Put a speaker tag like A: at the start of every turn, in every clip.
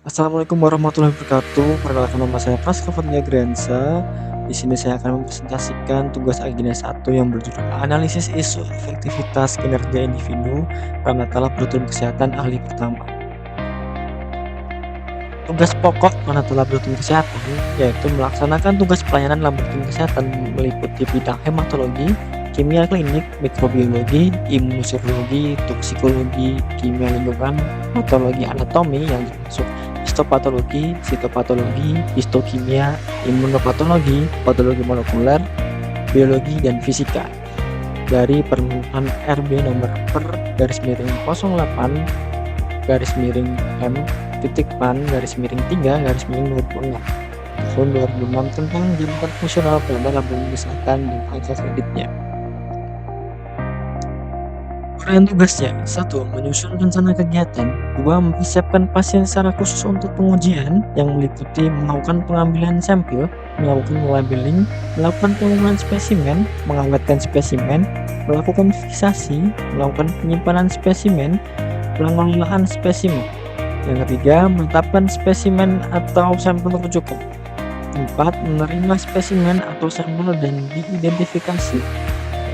A: Assalamualaikum warahmatullahi wabarakatuh. Perkenalkan nama saya Praskovic Gransa. Di sini saya akan mempresentasikan tugas agenda 1 yang berjudul Analisis Isu Efektivitas Kinerja Individu pada Laboratorium Kesehatan Ahli Pertama. Tugas pokok Laboratorium Kesehatan yaitu melaksanakan tugas pelayanan laboratorium kesehatan meliputi bidang hematologi, kimia klinik, mikrobiologi, imunoserologi, toksikologi, kimia lingkungan, patologi anatomi yang termasuk histopatologi, sitopatologi, histokimia, imunopatologi, patologi molekuler, biologi, dan fisika. Dari Permen RB nomor per/08/M/PAN/3/2006 tahun 2006 tentang jabatan fungsional pada laboratorium kesehatan dan angka kreditnya. Uraian tugasnya: 1. Menyusun rencana kegiatan. 2. Mempersiapkan pasien secara khusus untuk pengujian yang meliputi melakukan pengambilan sampel, melakukan labeling, melakukan pengumpulan spesimen, mengawetkan spesimen, melakukan fiksasi, melakukan penyimpanan spesimen, pengelolaan spesimen. Yang ketiga, menetapkan spesimen atau sampel rujukan. 4. Menerima spesimen atau sampel dan diidentifikasi.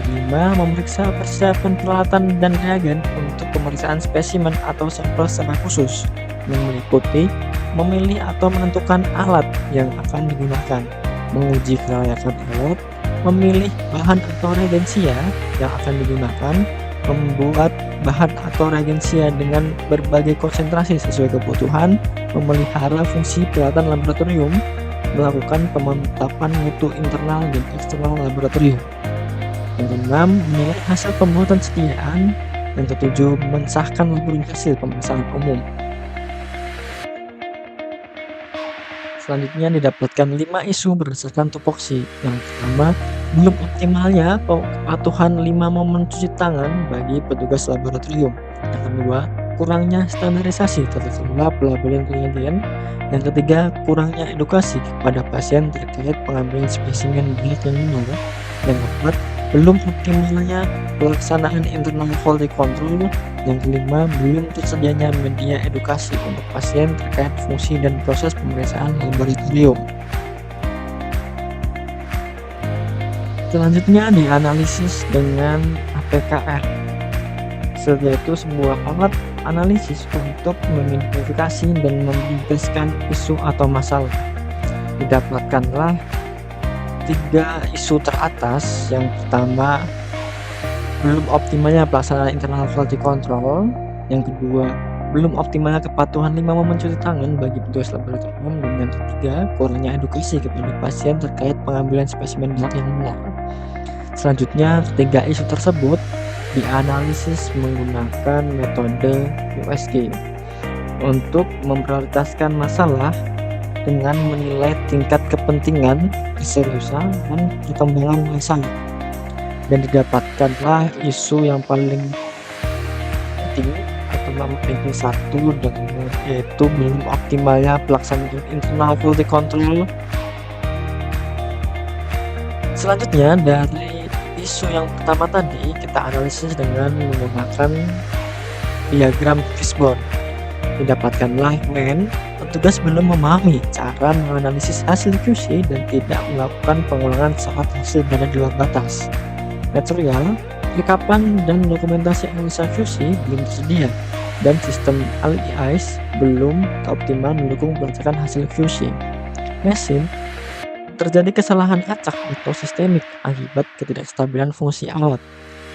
A: 5. Memeriksa persiapan peralatan dan reagen untuk pemeriksaan spesimen atau sampel secara khusus, yang meliputi memilih atau menentukan alat yang akan digunakan, menguji kelayakan alat, memilih bahan atau reagensia yang akan digunakan, membuat bahan atau reagensia dengan berbagai konsentrasi sesuai kebutuhan, memelihara fungsi peralatan laboratorium, melakukan pemantapan mutu internal dan eksternal laboratorium. Yang keenam, menilai hasil pembuatan sediaan. Yang ketujuh, mensahkan laporan hasil pemeriksaan umum. Selanjutnya didapatkan 5 isu berdasarkan tupoksi. Yang pertama, belum optimalnya kepatuhan 5 momen cuci tangan bagi petugas laboratorium. Yang kedua, kurangnya standarisasi tata kelola pelabeling reagen. Yang ketiga, kurangnya edukasi kepada pasien terkait pengambilan spesimen berat dan minor. Yang keempat, belum optimalnya pelaksanaan internal quality control. Yang kelima, belum tersedianya media edukasi untuk pasien terkait fungsi dan proses pemeriksaan laboratorium. Selanjutnya dianalisis dengan APKR, yaitu sebuah alat analisis untuk mengidentifikasi dan membebaskan isu atau masalah. Didapatkanlah 3 isu teratas. Yang pertama, belum optimalnya pelaksanaan internal quality control. Yang kedua, belum optimalnya kepatuhan 5 momen cuci tangan bagi petugas laboratorium. Dan yang ketiga, kurangnya edukasi kepada pasien terkait pengambilan spesimen berat yang benar. Selanjutnya, 3 isu tersebut dianalisis menggunakan metode USG untuk memprioritaskan masalah dengan menilai tingkat kepentingan, keseriusan, dan perkembangan masalah. Dan didapatkanlah isu yang paling penting atau nomor penting 1, yaitu belum optimalnya pelaksanaan internal quality control. Selanjutnya, dari isu yang pertama tadi kita analisis dengan menggunakan diagram fishbone. Didapatkanlah when petugas belum memahami cara menganalisis hasil QC dan tidak melakukan pengulangan saat hasil berada di luar batas. Material, rekapan, dan dokumentasi analisa QC belum tersedia, dan sistem LEIS belum optimal mendukung pelacakan hasil QC. Mesin, terjadi kesalahan acak atau sistemik akibat ketidakstabilan fungsi alat.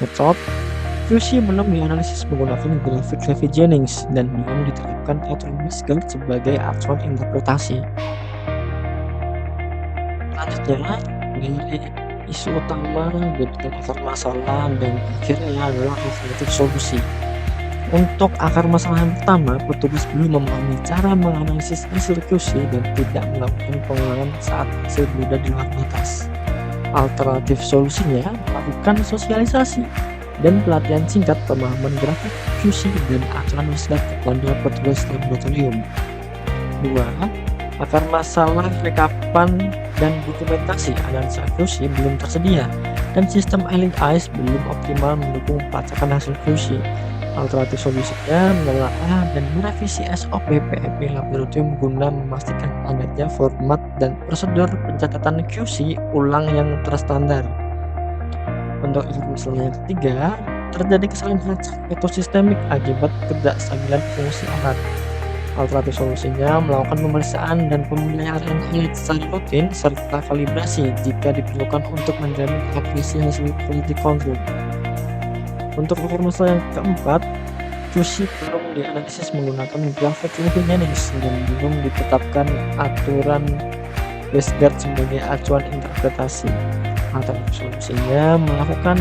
A: Metode, QC belum dianalisis menggunakan grafik Levi Jennings dan belum diterapkan aturan Masgard sebagai aturan interpretasi. Selanjutnya, dari isu utama dan akar masalah, dan akhirnya adalah alternatif solusi. Untuk akar masalah yang pertama, petugas belum memahami cara menganalisis hasil QC dan tidak melakukan pengulangan saat hasil berada di luar batas. Alternatif solusinya melakukan sosialisasi dan pelatihan singkat pemahaman grafik QC dan aturan Masgard kepada petugas laboratorium. 2. Akar masalah rekapan dan dokumentasi analisa QC belum tersedia, dan sistem LEIS belum optimal mendukung pelacakan hasil QC. Alternatif solusinya menelaah dan merevisi SOP PEP laboratorium guna memastikan adanya format dan prosedur pencatatan QC ulang yang terstandar. Untuk masalah yang ketiga, terjadi kesalahan ekosistemik akibat ketidakstabilan fungsi alat. Alternatif solusinya melakukan pemeriksaan dan pemeliharaan alat secara rutin serta kalibrasi jika diperlukan untuk menjamin akurasi hasil quality control. Untuk masalah yang keempat, QC belum dianalisis menggunakan grafik Linux dan belum ditetapkan aturan WestGuard sebagai acuan interpretasi. Alternatif solusinya melakukan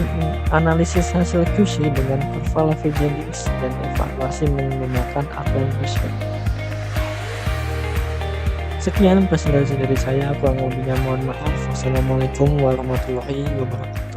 A: analisis hasil QC dengan kurva Levy-Jennings dan evaluasi menggunakan aturan WestGuard. Sekian presentasi dari saya, kurang lebihnya mohon maaf. Wassalamualaikum warahmatullahi wabarakatuh.